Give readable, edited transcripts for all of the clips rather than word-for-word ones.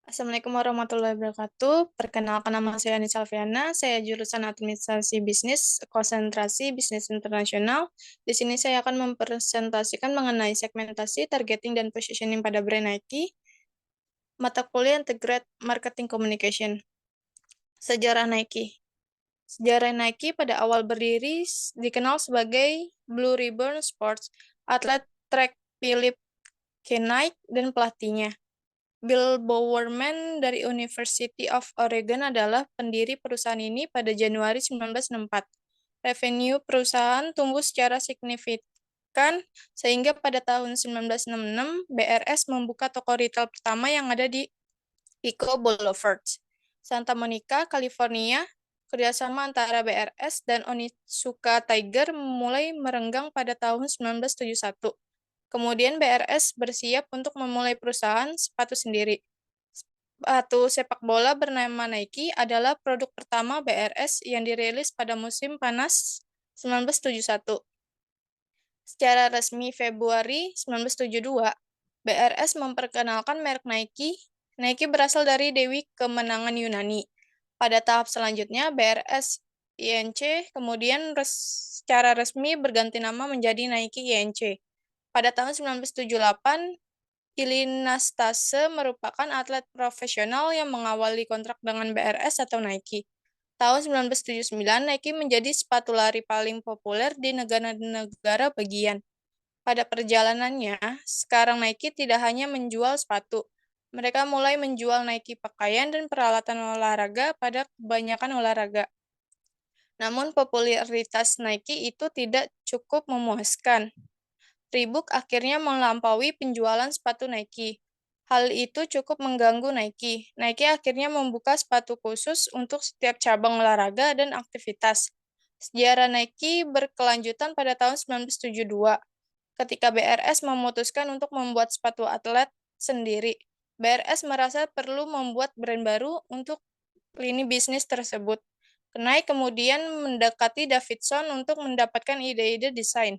Assalamualaikum warahmatullahi wabarakatuh. Perkenalkan nama saya Anissa Alfiana. Saya jurusan Administrasi Bisnis, konsentrasi Bisnis Internasional. Di sini saya akan mempresentasikan mengenai segmentasi, targeting, dan positioning pada brand Nike. Mata kuliah Integrated Marketing Communication. Sejarah Nike. Sejarah Nike pada awal berdiri dikenal sebagai Blue Ribbon Sports, atlet track Philip Knight dan pelatihnya. Bill Bowerman dari University of Oregon adalah pendiri perusahaan ini pada Januari 1964. Revenue perusahaan tumbuh secara signifikan sehingga pada tahun 1966 BRS membuka toko retail pertama yang ada di Pico Boulevard, Santa Monica, California. Kerjasama antara BRS dan Onitsuka Tiger mulai merenggang pada tahun 1971. Kemudian BRS bersiap untuk memulai perusahaan sepatu sendiri. Sepatu sepak bola bernama Nike adalah produk pertama BRS yang dirilis pada musim panas 1971. Secara resmi Februari 1972, BRS memperkenalkan merek Nike. Nike berasal dari Dewi Kemenangan Yunani. Pada tahap selanjutnya, BRS INC kemudian secara resmi berganti nama menjadi Nike INC. Pada tahun 1978, Ili Nastase merupakan atlet profesional yang mengawali kontrak dengan BRS atau Nike. Tahun 1979, Nike menjadi sepatu lari paling populer di negara-negara bagian. Pada perjalanannya, sekarang Nike tidak hanya menjual sepatu. Mereka mulai menjual Nike pakaian dan peralatan olahraga pada kebanyakan olahraga. Namun popularitas Nike itu tidak cukup memuaskan. Reebok akhirnya melampaui penjualan sepatu Nike. Hal itu cukup mengganggu Nike. Nike akhirnya membuka sepatu khusus untuk setiap cabang olahraga dan aktivitas. Sejarah Nike berkelanjutan pada tahun 1972, ketika BRS memutuskan untuk membuat sepatu atlet sendiri. BRS merasa perlu membuat brand baru untuk lini bisnis tersebut. Knight kemudian mendekati Davidson untuk mendapatkan ide-ide desain.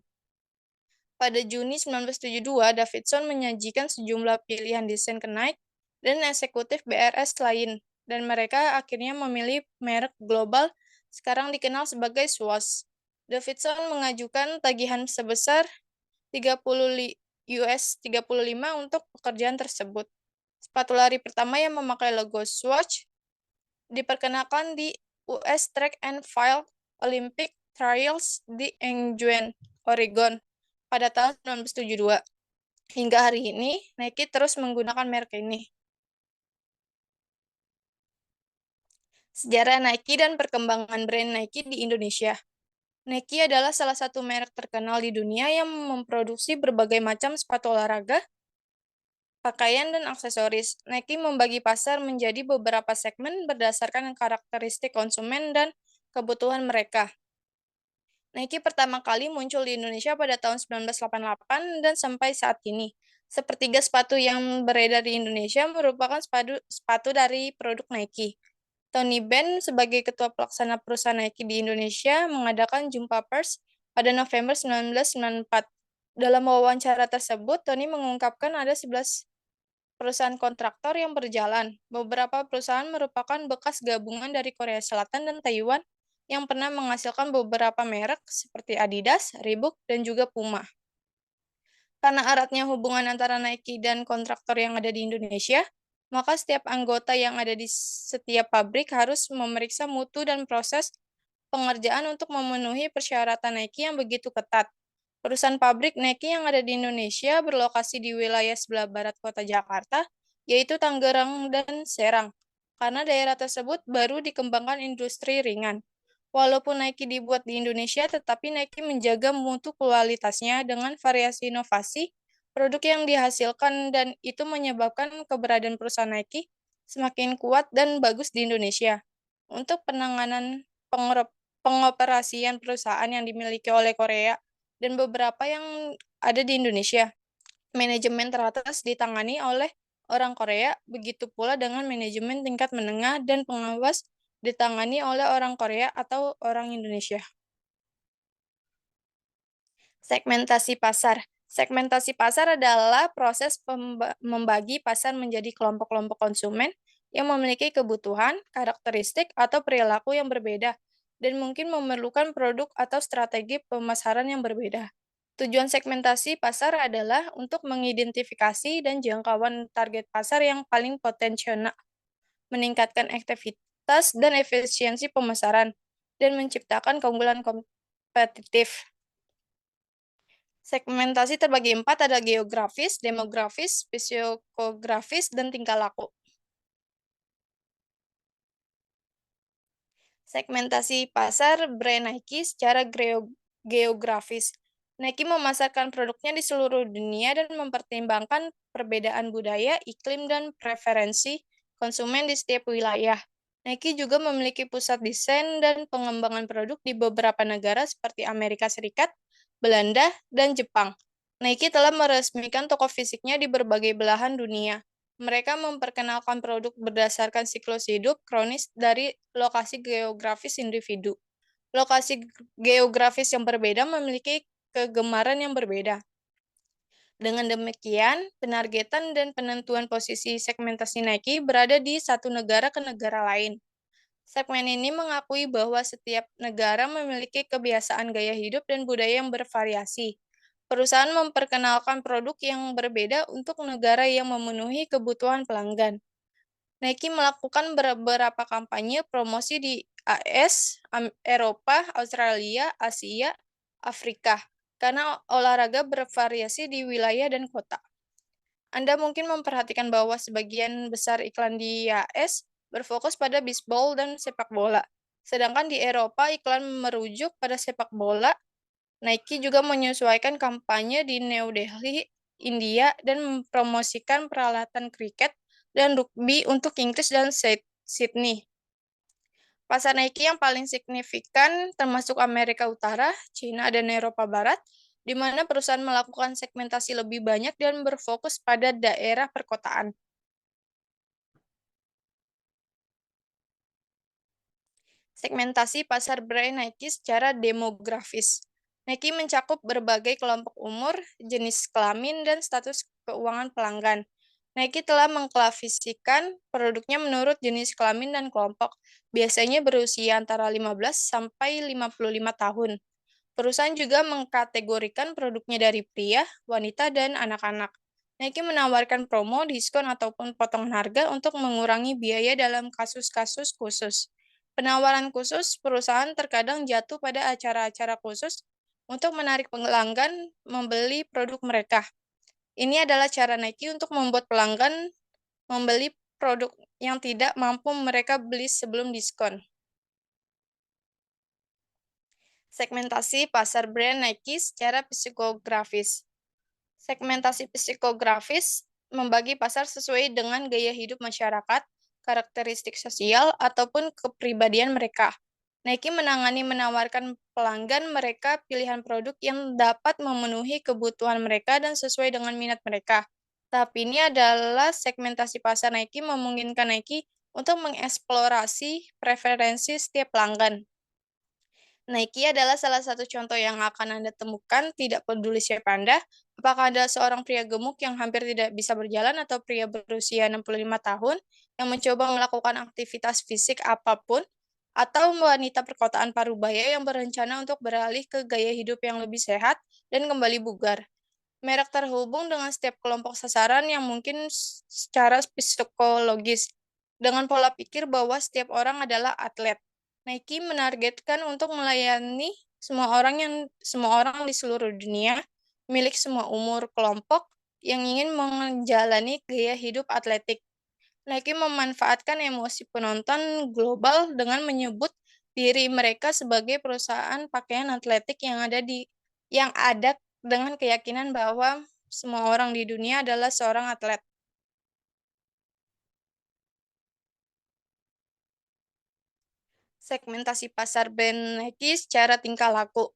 Pada Juni 1972, Davidson menyajikan sejumlah pilihan desain Knight dan eksekutif BRS lain, dan mereka akhirnya memilih merek global sekarang dikenal sebagai Swoosh. Davidson mengajukan tagihan sebesar 35 untuk pekerjaan tersebut. Sepatu lari pertama yang memakai logo Swoosh diperkenalkan di US Track and Field Olympic Trials di Eugene, Oregon pada tahun 1972. Hingga hari ini, Nike terus menggunakan merek ini. Sejarah Nike dan perkembangan brand Nike di Indonesia. Nike adalah salah satu merek terkenal di dunia yang memproduksi berbagai macam sepatu olahraga, pakaian, dan aksesoris. Nike membagi pasar menjadi beberapa segmen berdasarkan karakteristik konsumen dan kebutuhan mereka. Nike pertama kali muncul di Indonesia pada tahun 1988 dan sampai saat ini. Sepertiga sepatu yang beredar di Indonesia merupakan sepatu dari produk Nike. Tony Benn sebagai ketua pelaksana perusahaan Nike di Indonesia mengadakan jumpa pers pada November 1994. Dalam wawancara tersebut, Tony mengungkapkan ada 11 perusahaan kontraktor yang berjalan. Beberapa perusahaan merupakan bekas gabungan dari Korea Selatan dan Taiwan yang pernah menghasilkan beberapa merek seperti Adidas, Reebok, dan juga Puma. Karena eratnya hubungan antara Nike dan kontraktor yang ada di Indonesia, maka setiap anggota yang ada di setiap pabrik harus memeriksa mutu dan proses pengerjaan untuk memenuhi persyaratan Nike yang begitu ketat. Perusahaan pabrik Nike yang ada di Indonesia berlokasi di wilayah sebelah barat kota Jakarta, yaitu Tangerang dan Serang. Karena daerah tersebut baru dikembangkan industri ringan. Walaupun Nike dibuat di Indonesia, tetapi Nike menjaga mutu kualitasnya dengan variasi inovasi produk yang dihasilkan, dan itu menyebabkan keberadaan perusahaan Nike semakin kuat dan bagus di Indonesia. Untuk penanganan pengoperasian perusahaan yang dimiliki oleh Korea dan beberapa yang ada di Indonesia, manajemen teratas ditangani oleh orang Korea, begitu pula dengan manajemen tingkat menengah dan pengawas ditangani oleh orang Korea atau orang Indonesia. Segmentasi pasar. Segmentasi pasar adalah proses membagi pasar menjadi kelompok-kelompok konsumen yang memiliki kebutuhan, karakteristik, atau perilaku yang berbeda, dan mungkin memerlukan produk atau strategi pemasaran yang berbeda. Tujuan segmentasi pasar adalah untuk mengidentifikasi dan jangkauan target pasar yang paling potensial, meningkatkan efektivitas dan efisiensi pemasaran, dan menciptakan keunggulan kompetitif. Segmentasi terbagi empat, ada geografis, demografis, psikografis, dan tingkah laku. Segmentasi pasar brand Nike secara geografis. Nike memasarkan produknya di seluruh dunia dan mempertimbangkan perbedaan budaya, iklim, dan preferensi konsumen di setiap wilayah. Nike juga memiliki pusat desain dan pengembangan produk di beberapa negara seperti Amerika Serikat, Belanda, dan Jepang. Nike telah meresmikan toko fisiknya di berbagai belahan dunia. Mereka memperkenalkan produk berdasarkan siklus hidup kronis dari lokasi geografis individu. Lokasi geografis yang berbeda memiliki kegemaran yang berbeda. Dengan demikian, penargetan dan penentuan posisi segmentasi Nike berada di satu negara ke negara lain. Segmen ini mengakui bahwa setiap negara memiliki kebiasaan gaya hidup dan budaya yang bervariasi. Perusahaan memperkenalkan produk yang berbeda untuk negara yang memenuhi kebutuhan pelanggan. Nike melakukan beberapa kampanye promosi di AS, Eropa, Australia, Asia, Afrika, karena olahraga bervariasi di wilayah dan kota. Anda mungkin memperhatikan bahwa sebagian besar iklan di AS berfokus pada bisbol dan sepak bola. Sedangkan di Eropa iklan merujuk pada sepak bola. Nike juga menyesuaikan kampanye di New Delhi, India, dan mempromosikan peralatan kriket dan rugby untuk Inggris dan Sydney. Pasar Nike yang paling signifikan termasuk Amerika Utara, China, dan Eropa Barat, di mana perusahaan melakukan segmentasi lebih banyak dan berfokus pada daerah perkotaan. Segmentasi pasar brand Nike secara demografis. Nike mencakup berbagai kelompok umur, jenis kelamin, dan status keuangan pelanggan. Nike telah mengklasifikasikan produknya menurut jenis kelamin dan kelompok, biasanya berusia antara 15 sampai 55 tahun. Perusahaan juga mengkategorikan produknya dari pria, wanita, dan anak-anak. Nike menawarkan promo, diskon, ataupun potongan harga untuk mengurangi biaya dalam kasus-kasus khusus. Penawaran khusus perusahaan terkadang jatuh pada acara-acara khusus untuk menarik pelanggan membeli produk mereka. Ini adalah cara Nike untuk membuat pelanggan membeli produk yang tidak mampu mereka beli sebelum diskon. Segmentasi pasar brand Nike secara psikografis. Segmentasi psikografis membagi pasar sesuai dengan gaya hidup masyarakat, karakteristik sosial, ataupun kepribadian mereka. Nike menawarkan pelanggan mereka pilihan produk yang dapat memenuhi kebutuhan mereka dan sesuai dengan minat mereka. Tahap ini adalah segmentasi pasar Nike memungkinkan Nike untuk mengeksplorasi preferensi setiap pelanggan. Nike adalah salah satu contoh yang akan Anda temukan, tidak peduli siapa Anda, apakah Anda seorang pria gemuk yang hampir tidak bisa berjalan atau pria berusia 65 tahun yang mencoba melakukan aktivitas fisik apapun, atau wanita perkotaan parubaya yang berencana untuk beralih ke gaya hidup yang lebih sehat dan kembali bugar. Merek terhubung dengan setiap kelompok sasaran yang mungkin secara psikologis, dengan pola pikir bahwa setiap orang adalah atlet. Nike menargetkan untuk melayani semua orang di seluruh dunia, milik semua umur kelompok yang ingin menjalani gaya hidup atletik. Nike memanfaatkan emosi penonton global dengan menyebut diri mereka sebagai perusahaan pakaian atletik yang ada dengan keyakinan bahwa semua orang di dunia adalah seorang atlet. Segmentasi pasar brand Nike secara tingkah laku.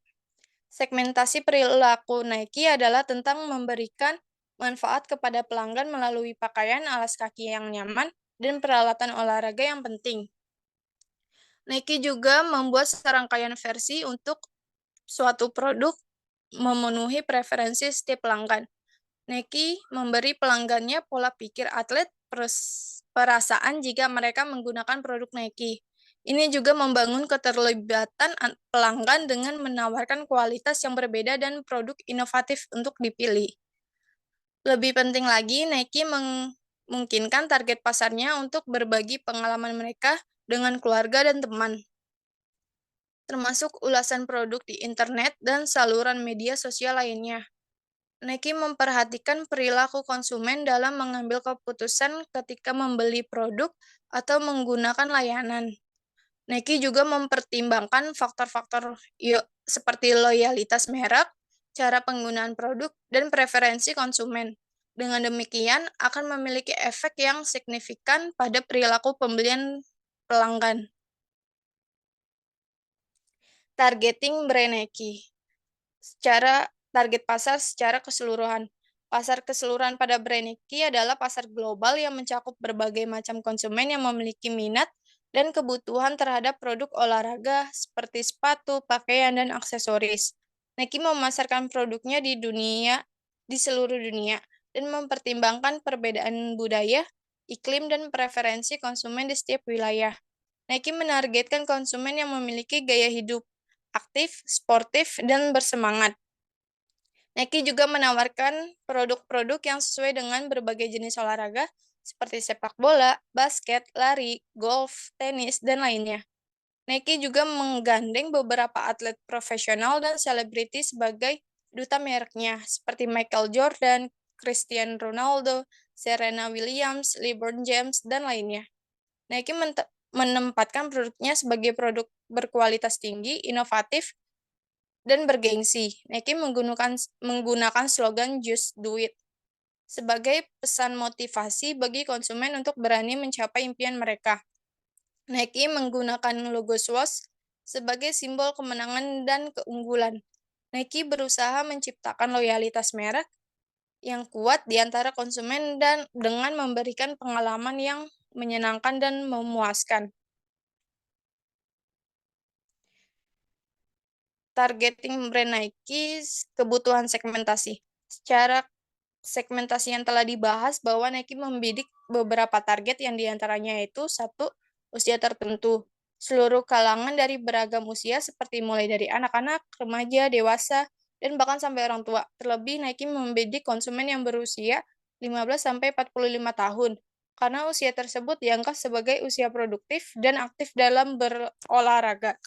Segmentasi perilaku Nike adalah tentang memberikan manfaat kepada pelanggan melalui pakaian, alas kaki yang nyaman, dan peralatan olahraga yang penting. Nike juga membuat serangkaian versi untuk suatu produk memenuhi preferensi setiap pelanggan. Nike memberi pelanggannya pola pikir atlet perasaan jika mereka menggunakan produk Nike. Ini juga membangun keterlibatan pelanggan dengan menawarkan kualitas yang berbeda dan produk inovatif untuk dipilih. Lebih penting lagi, Nike memungkinkan target pasarnya untuk berbagi pengalaman mereka dengan keluarga dan teman, termasuk ulasan produk di internet dan saluran media sosial lainnya. Nike memperhatikan perilaku konsumen dalam mengambil keputusan ketika membeli produk atau menggunakan layanan. Nike juga mempertimbangkan faktor-faktor seperti loyalitas merek, cara penggunaan produk, dan preferensi konsumen. Dengan demikian, akan memiliki efek yang signifikan pada perilaku pembelian pelanggan. Targeting brand Nike. Secara target pasar secara keseluruhan. Pasar keseluruhan pada brand Nike adalah pasar global yang mencakup berbagai macam konsumen yang memiliki minat dan kebutuhan terhadap produk olahraga seperti sepatu, pakaian, dan aksesoris. Nike memasarkan produknya di seluruh dunia dan mempertimbangkan perbedaan budaya, iklim, dan preferensi konsumen di setiap wilayah. Nike menargetkan konsumen yang memiliki gaya hidup aktif, sportif, dan bersemangat. Nike juga menawarkan produk-produk yang sesuai dengan berbagai jenis olahraga seperti sepak bola, basket, lari, golf, tenis, dan lainnya. Nike juga menggandeng beberapa atlet profesional dan selebriti sebagai duta mereknya, seperti Michael Jordan, Cristiano Ronaldo, Serena Williams, LeBron James, dan lainnya. Nike menempatkan produknya sebagai produk berkualitas tinggi, inovatif, dan bergengsi. Nike menggunakan slogan "Just Do It" sebagai pesan motivasi bagi konsumen untuk berani mencapai impian mereka. Nike menggunakan logo swoosh sebagai simbol kemenangan dan keunggulan. Nike berusaha menciptakan loyalitas merek yang kuat di antara konsumen dan dengan memberikan pengalaman yang menyenangkan dan memuaskan. Targeting brand Nike, kebutuhan segmentasi. Secara segmentasi yang telah dibahas bahwa Nike membidik beberapa target yang diantaranya yaitu satu, usia tertentu. Seluruh kalangan dari beragam usia seperti mulai dari anak-anak, remaja, dewasa, dan bahkan sampai orang tua. Terlebih Nike membidik konsumen yang berusia 15-45 tahun, karena usia tersebut dianggap sebagai usia produktif dan aktif dalam berolahraga.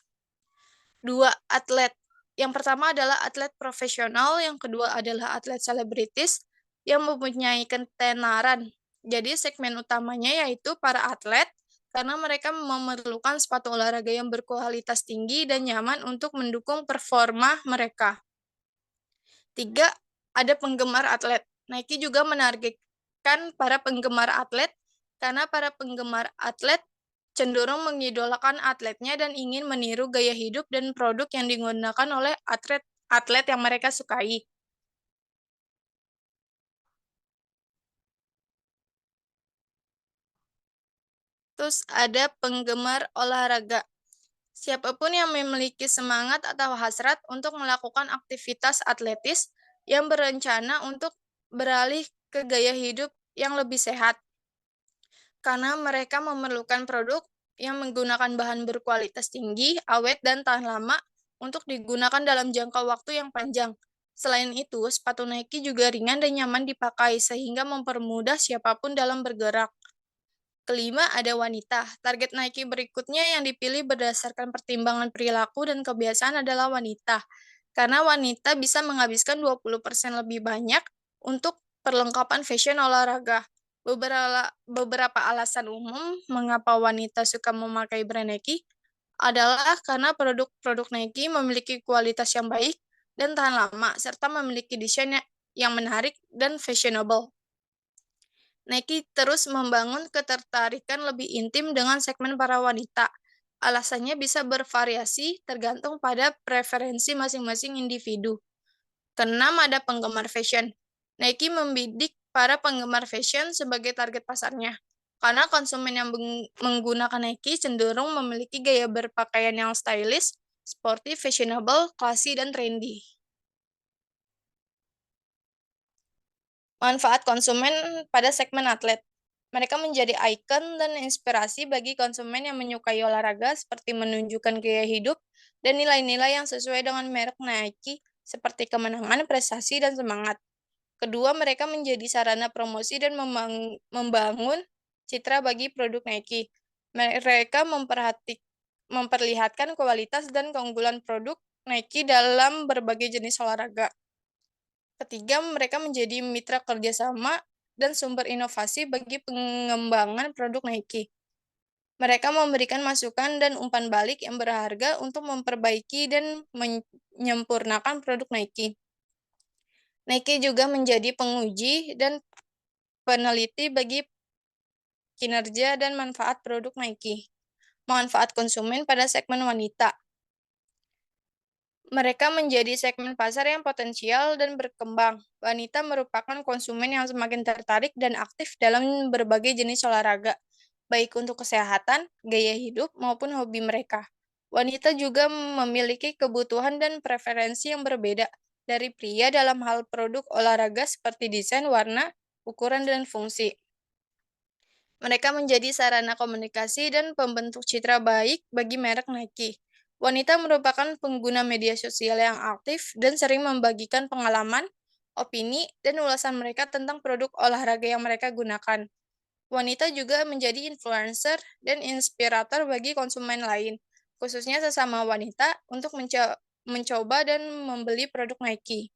2. Atlet. Yang pertama adalah atlet profesional, yang kedua adalah atlet selebritis yang mempunyai ketenaran. Jadi segmen utamanya yaitu para atlet, karena mereka memerlukan sepatu olahraga yang berkualitas tinggi dan nyaman untuk mendukung performa mereka. 3. Ada penggemar atlet. Nike juga menargetkan para penggemar atlet, karena para penggemar atlet cenderung mengidolakan atletnya dan ingin meniru gaya hidup dan produk yang digunakan oleh atlet yang mereka sukai. Terus ada penggemar olahraga. Siapapun yang memiliki semangat atau hasrat untuk melakukan aktivitas atletis yang berencana untuk beralih ke gaya hidup yang lebih sehat. Karena mereka memerlukan produk yang menggunakan bahan berkualitas tinggi, awet, dan tahan lama untuk digunakan dalam jangka waktu yang panjang. Selain itu, sepatu Nike juga ringan dan nyaman dipakai sehingga mempermudah siapapun dalam bergerak. Kelima, ada wanita. Target Nike berikutnya yang dipilih berdasarkan pertimbangan perilaku dan kebiasaan adalah wanita. Karena wanita bisa menghabiskan 20% lebih banyak untuk perlengkapan fashion olahraga. Beberapa alasan umum mengapa wanita suka memakai brand Nike adalah karena produk-produk Nike memiliki kualitas yang baik dan tahan lama, serta memiliki desain yang menarik dan fashionable. Nike terus membangun ketertarikan lebih intim dengan segmen para wanita. Alasannya bisa bervariasi tergantung pada preferensi masing-masing individu. Keenam, ada penggemar fashion. Nike membidik para penggemar fashion sebagai target pasarnya. Karena konsumen yang menggunakan Nike cenderung memiliki gaya berpakaian yang stylish, sporty, fashionable, classy, dan trendy. Manfaat konsumen pada segmen atlet. Mereka menjadi ikon dan inspirasi bagi konsumen yang menyukai olahraga seperti menunjukkan gaya hidup dan nilai-nilai yang sesuai dengan merek Nike seperti kemenangan, prestasi, dan semangat. Kedua, mereka menjadi sarana promosi dan membangun citra bagi produk Nike. Mereka memperlihatkan kualitas dan keunggulan produk Nike dalam berbagai jenis olahraga. Ketiga, mereka menjadi mitra kerjasama dan sumber inovasi bagi pengembangan produk Nike. Mereka memberikan masukan dan umpan balik yang berharga untuk memperbaiki dan menyempurnakan produk Nike. Nike juga menjadi penguji dan peneliti bagi kinerja dan manfaat produk Nike. Manfaat konsumen pada segmen wanita. Mereka menjadi segmen pasar yang potensial dan berkembang. Wanita merupakan konsumen yang semakin tertarik dan aktif dalam berbagai jenis olahraga, baik untuk kesehatan, gaya hidup, maupun hobi mereka. Wanita juga memiliki kebutuhan dan preferensi yang berbeda dari pria dalam hal produk olahraga seperti desain, warna, ukuran, dan fungsi. Mereka menjadi sarana komunikasi dan pembentuk citra baik bagi merek Nike. Wanita merupakan pengguna media sosial yang aktif dan sering membagikan pengalaman, opini, dan ulasan mereka tentang produk olahraga yang mereka gunakan. Wanita juga menjadi influencer dan inspirator bagi konsumen lain, khususnya sesama wanita untuk mencoba dan membeli produk Nike.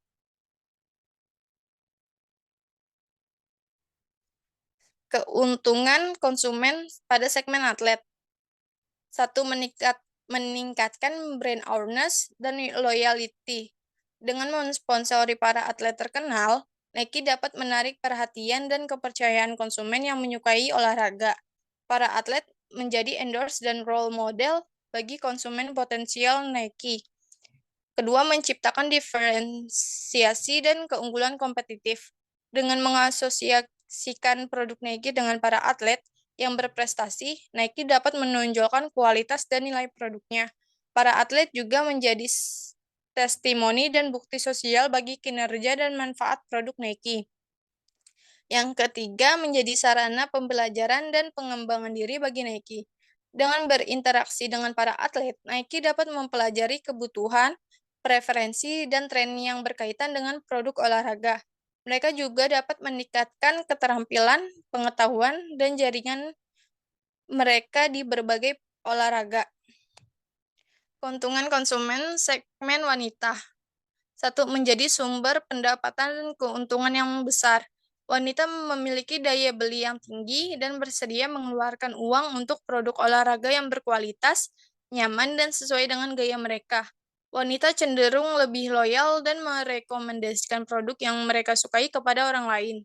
Keuntungan konsumen pada segmen atlet. Satu, meningkatkan brand awareness dan loyalty. Dengan mensponsori para atlet terkenal, Nike dapat menarik perhatian dan kepercayaan konsumen yang menyukai olahraga. Para atlet menjadi endorse dan role model bagi konsumen potensial Nike. Kedua, menciptakan diferensiasi dan keunggulan kompetitif. Dengan mengasosiasikan produk Nike dengan para atlet yang berprestasi, Nike dapat menonjolkan kualitas dan nilai produknya. Para atlet juga menjadi testimoni dan bukti sosial bagi kinerja dan manfaat produk Nike. Yang ketiga, menjadi sarana pembelajaran dan pengembangan diri bagi Nike. Dengan berinteraksi dengan para atlet, Nike dapat mempelajari kebutuhan, preferensi, dan tren yang berkaitan dengan produk olahraga. Mereka juga dapat meningkatkan keterampilan, pengetahuan, dan jaringan mereka di berbagai olahraga. Keuntungan konsumen segmen wanita. Satu, menjadi sumber pendapatan dan keuntungan yang besar. Wanita memiliki daya beli yang tinggi dan bersedia mengeluarkan uang untuk produk olahraga yang berkualitas, nyaman, dan sesuai dengan gaya mereka. Wanita cenderung lebih loyal dan merekomendasikan produk yang mereka sukai kepada orang lain.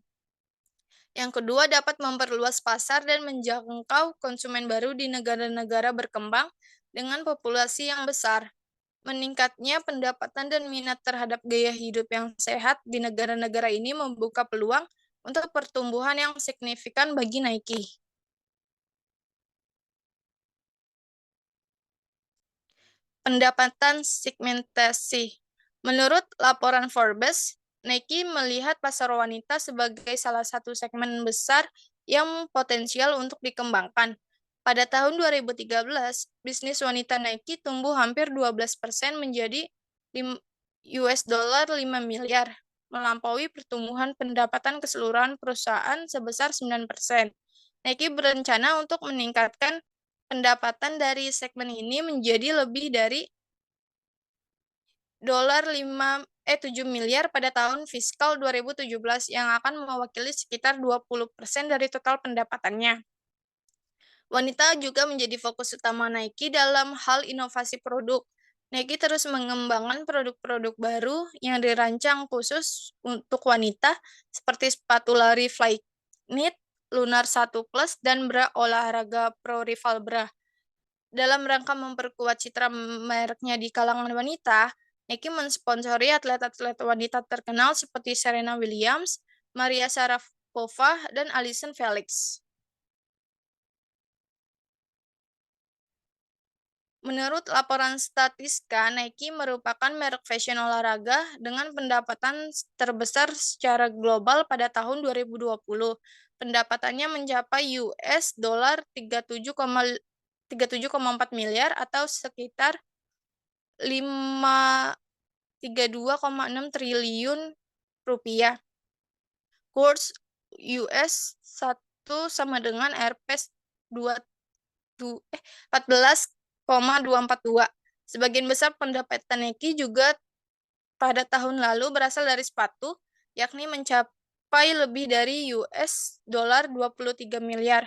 Yang kedua, dapat memperluas pasar dan menjangkau konsumen baru di negara-negara berkembang dengan populasi yang besar. Meningkatnya pendapatan dan minat terhadap gaya hidup yang sehat di negara-negara ini membuka peluang untuk pertumbuhan yang signifikan bagi Nike. Pendapatan segmentasi. Menurut laporan Forbes, Nike melihat pasar wanita sebagai salah satu segmen besar yang potensial untuk dikembangkan. Pada tahun 2013, bisnis wanita Nike tumbuh hampir 12% menjadi US dollar 5 miliar, melampaui pertumbuhan pendapatan keseluruhan perusahaan sebesar 9%. Nike berencana untuk meningkatkan pendapatan dari segmen ini menjadi lebih dari $7 miliar pada tahun fiskal 2017 yang akan mewakili sekitar 20% dari total pendapatannya. Wanita juga menjadi fokus utama Nike dalam hal inovasi produk. Nike terus mengembangkan produk-produk baru yang dirancang khusus untuk wanita seperti sepatu lari Flyknit, Lunar 1 Plus, dan bra olahraga Pro Rival Bra. Dalam rangka memperkuat citra mereknya di kalangan wanita, Nike mensponsori atlet-atlet wanita terkenal seperti Serena Williams, Maria Sharapova, dan Allyson Felix. Menurut laporan Statista, Nike merupakan merek fashion olahraga dengan pendapatan terbesar secara global pada tahun 2020. Pendapatannya mencapai US dollar 37,4 miliar atau sekitar 532,6 triliun rupiah. Kurs US 1 sama dengan Rp 14,242. Sebagian besar pendapatan Nike juga pada tahun lalu berasal dari sepatu, yakni mencapai lebih dari US dollar 23 miliar.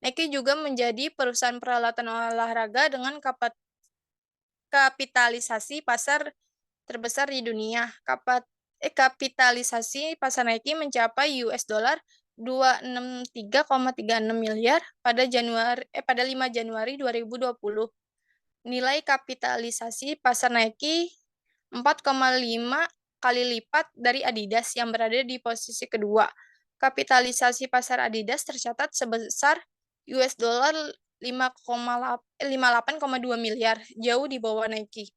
Nike juga menjadi perusahaan peralatan olahraga dengan kapitalisasi pasar terbesar di dunia. Kapitalisasi pasar Nike mencapai US dollar 263,36 miliar pada 5 Januari 2020. Nilai kapitalisasi pasar Nike 4,5 kali lipat dari Adidas yang berada di posisi kedua. Kapitalisasi pasar Adidas tercatat sebesar US dollar 58,2 miliar, jauh di bawah Nike.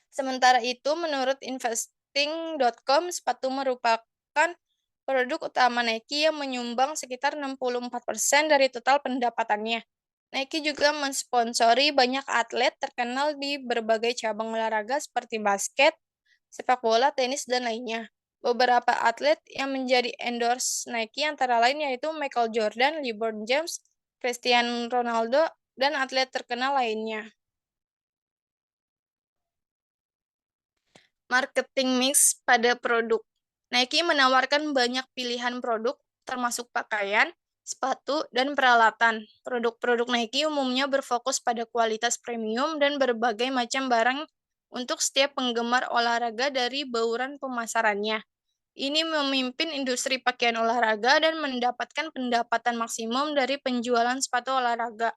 Sementara itu, menurut investing.com, sepatu merupakan produk utama Nike yang menyumbang sekitar 64% dari total pendapatannya. Nike juga mensponsori banyak atlet terkenal di berbagai cabang olahraga seperti basket, sepak bola, tenis, dan lainnya. Beberapa atlet yang menjadi endorse Nike antara lain yaitu Michael Jordan, LeBron James, Cristiano Ronaldo, dan atlet terkenal lainnya. Marketing mix pada produk. Nike menawarkan banyak pilihan produk, termasuk pakaian, sepatu, dan peralatan. Produk-produk Nike umumnya berfokus pada kualitas premium dan berbagai macam barang untuk setiap penggemar olahraga dari bauran pemasarannya. Ini memimpin industri pakaian olahraga dan mendapatkan pendapatan maksimum dari penjualan sepatu olahraga.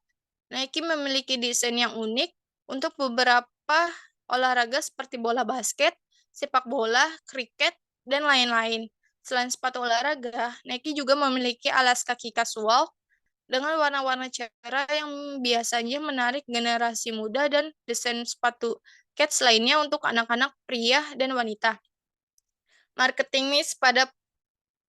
Nike memiliki desain yang unik untuk beberapa olahraga seperti bola basket, sepak bola, kriket, dan lain-lain. Selain sepatu olahraga, Nike juga memiliki alas kaki kasual dengan warna-warna cerah yang biasanya menarik generasi muda dan desain sepatu kets lainnya untuk anak-anak, pria, dan wanita. Marketing mix pada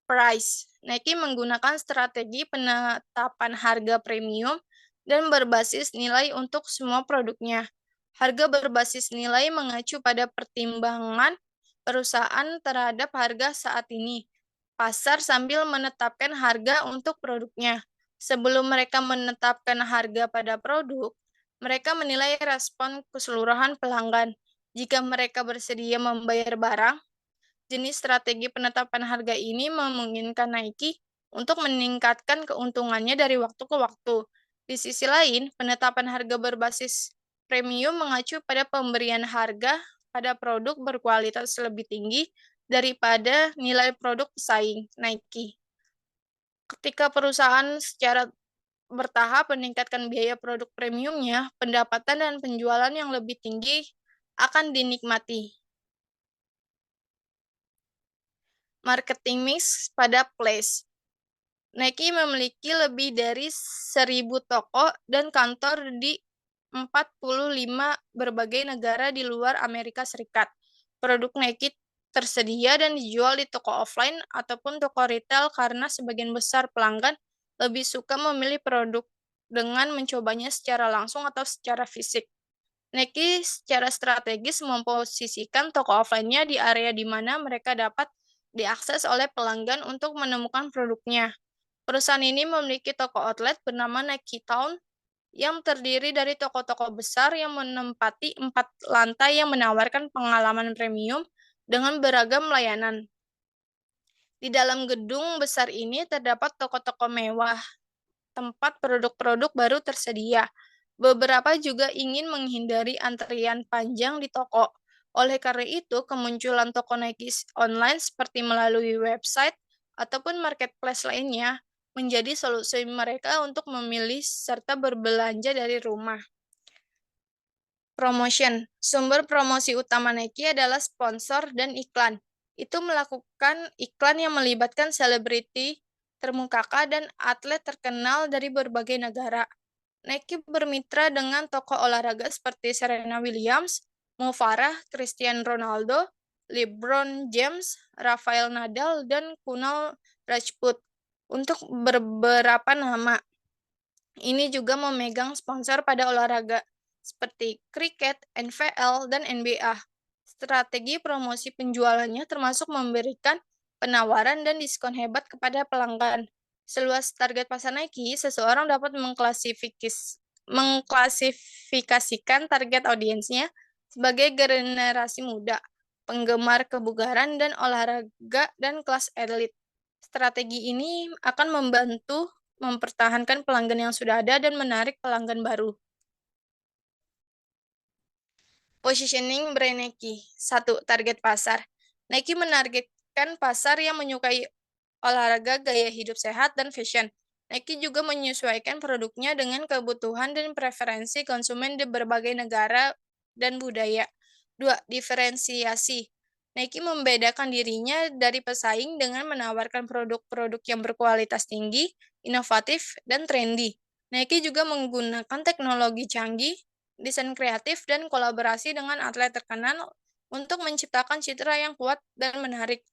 price. Nike menggunakan strategi penetapan harga premium dan berbasis nilai untuk semua produknya. Harga berbasis nilai mengacu pada pertimbangan perusahaan terhadap harga saat ini. Pasar sambil menetapkan harga untuk produknya. Sebelum mereka menetapkan harga pada produk, mereka menilai respon keseluruhan pelanggan. Jika mereka bersedia membayar barang, jenis strategi penetapan harga ini memungkinkan Nike untuk meningkatkan keuntungannya dari waktu ke waktu. Di sisi lain, penetapan harga berbasis premium mengacu pada pemberian harga pada produk berkualitas lebih tinggi daripada nilai produk pesaing Nike. Ketika perusahaan secara bertahap meningkatkan biaya produk premiumnya, pendapatan dan penjualan yang lebih tinggi akan dinikmati. Marketing mix pada place. Nike memiliki lebih dari 1.000 toko dan kantor di 45 berbagai negara di luar Amerika Serikat. Produk Nike tersedia dan dijual di toko offline ataupun toko retail karena sebagian besar pelanggan lebih suka memilih produk dengan mencobanya secara langsung atau secara fisik. Nike secara strategis memposisikan toko offline-nya di area di mana mereka dapat diakses oleh pelanggan untuk menemukan produknya. Perusahaan ini memiliki toko outlet bernama Nike Town yang terdiri dari toko-toko besar yang menempati 4 lantai yang menawarkan pengalaman premium dengan beragam layanan. Di dalam gedung besar ini terdapat toko-toko mewah, tempat produk-produk baru tersedia. Beberapa juga ingin menghindari antrian panjang di toko. Oleh karena itu, kemunculan toko Nike online seperti melalui website ataupun marketplace lainnya menjadi solusi mereka untuk memilih serta berbelanja dari rumah. Promotion. Sumber promosi utama Nike adalah sponsor dan iklan. Itu melakukan iklan yang melibatkan selebriti terkemuka dan atlet terkenal dari berbagai negara. Nike bermitra dengan tokoh olahraga seperti Serena Williams, Mo Farah, Cristiano Ronaldo, LeBron James, Rafael Nadal, dan Kunal Rajput. Untuk beberapa nama, ini juga memegang sponsor pada olahraga seperti kriket, NFL, dan NBA. Strategi promosi penjualannya termasuk memberikan penawaran dan diskon hebat kepada pelanggan. Seluas target pasar Nike, seseorang dapat mengklasifikasikan target audiensnya sebagai generasi muda, penggemar kebugaran dan olahraga, dan kelas elit. Strategi ini akan membantu mempertahankan pelanggan yang sudah ada dan menarik pelanggan baru. Positioning brand Nike. 1. Target pasar. Nike menargetkan pasar yang menyukai olahraga, gaya hidup sehat, dan fashion. Nike juga menyesuaikan produknya dengan kebutuhan dan preferensi konsumen di berbagai negara dan budaya. 2. Diferensiasi. Nike membedakan dirinya dari pesaing dengan menawarkan produk-produk yang berkualitas tinggi, inovatif, dan trendy. Nike juga menggunakan teknologi canggih, desain kreatif, dan kolaborasi dengan atlet terkenal untuk menciptakan citra yang kuat dan menarik.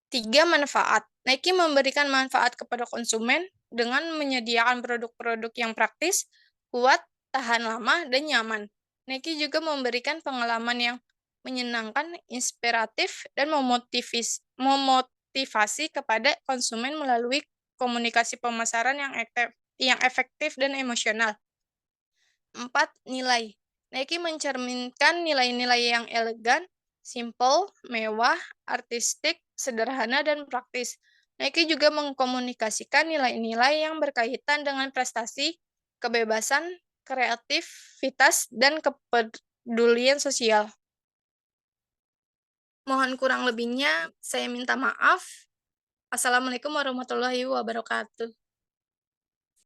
3. Manfaat. Nike memberikan manfaat kepada konsumen dengan menyediakan produk-produk yang praktis, kuat, tahan lama, dan nyaman. Nike juga memberikan pengalaman yang menyenangkan, inspiratif, dan memotivasi kepada konsumen melalui komunikasi pemasaran yang efektif dan emosional. 4. Nilai. Nike mencerminkan nilai-nilai yang elegan, simple, mewah, artistik, sederhana, dan praktis. Nike juga mengkomunikasikan nilai-nilai yang berkaitan dengan prestasi, kebebasan, kreativitas, dan kepedulian sosial. Mohon kurang lebihnya, saya minta maaf. Assalamualaikum warahmatullahi wabarakatuh.